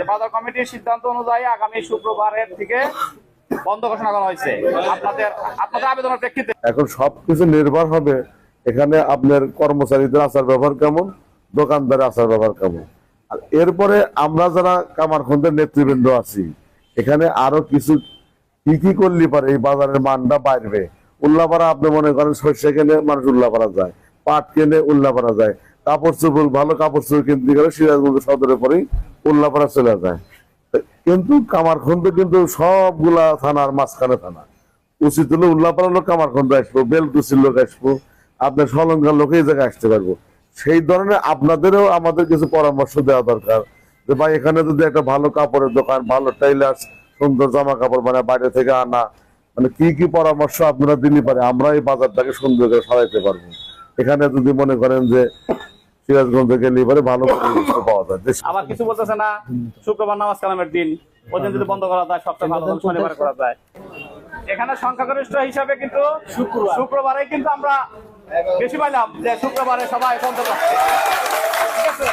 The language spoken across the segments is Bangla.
যে বাজার কমিটির সিদ্ধান্ত অনুযায়ী আগামী শুক্রবারের থেকে বন্ধ ঘোষণা করা হয়েছে আপনাদের আবেদনের প্রেক্ষিতে। এখন সবকিছু নির্ভর হবে এখানে আপনার কর্মচারীদের আচার ব্যবহার কেমন, দোকানদারের আচার ব্যবহার কেমন। আর এরপরে আমরা যারা কামারখন্দের নেতৃবৃন্দ আছি এখানে আরো কিছু কি করলে পারে এই বাজারের মানটা বাড়বে। উল্লাপাড়া আপনি মনে করেন সর্ষে কেনে মানুষ উল্লাপাড়া যায়, পাট কেনে উল্লাপাড়া যায়, কাপড় চোপড় ভালো কাপড় চোপড় কিনতে গেলে সিরাজগঞ্জ সদরে পরেই উল্লাপাড়া চলে যায়। কিন্তু কামারখন্দ কিন্তু সবগুলা থানার মাঝখানে থানা, উচিত হলে উল্লাপাড়ার লোক কামারখন্দ আসবো, বেলকুচির লোক আসবো, আপনার সলঙ্কার লোক এই জায়গায় আসতে পারবো। সেই ধরনের আপনাদেরও আমাদের কিছু পরামর্শ দেওয়া দরকার যে ভাই এখানে যদি একটা ভালো কাপড়ের দোকান, ভালো টেইলার্স, সুন্দর জামা কাপড় মানে বাইরে থেকে আনা, মানে কি পরামর্শ আপনারা দিলে পারে আমরা এই বাজারটাকে সুন্দর করে সাজাইতে পারবো। এখানে যদি মনে করেন যে সিরাজগঞ্জে গেলে এবারে ভালো পাওয়া যায়। আবার কিছু বলতেছে না শুক্রবার নামাজ কালামের দিন, ওই দিন যদি বন্ধ করা যায় সবচেয়ে ভালো শনিবার করা যায়। এখানে সংখ্যাগরিষ্ঠ হিসাবে কিন্তু শুক্রবারে কিন্তু আমরা বেশি পাইলাম যে শুক্রবারে সবাই বন্ধ করছে, ঠিক আছে?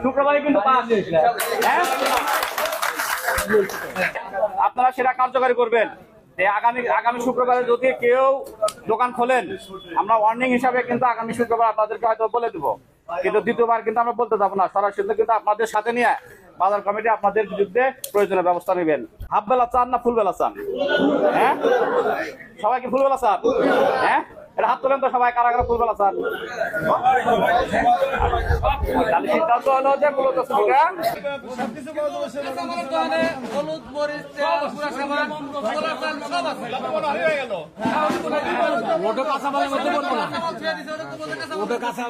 শুক্রবারে কিন্তু আপনারা সেটা কার্যকারী করবেন যে আগামী শুক্রবারে যদি কেউ দোকান খোলেন আমরা ওয়ার্নিং হিসাবে কিন্তু আগামী শুক্রবার আপনাদেরকে হয়তো বলে দেবো, কিন্তু দ্বিতীয়বার কিন্তু আমরা বলতে যাবো না, সরাসরি কিন্তু আপনাদের সাথে নিয়ে বাজার কমিটি আপনাদের বিরুদ্ধে প্রয়োজনীয় ব্যবস্থা নেবেন। হাফ বেলা চান না ফুল বেলা চান? হ্যাঁ, সবাই কি ফুল বেলা চান? হ্যাঁ, এটা হাত তোলেন তো সবাই, কারা কারা ফুল বেলা চান? তাহলে সিদ্ধান্ত হলো যে মূলত ওটা কাঁচা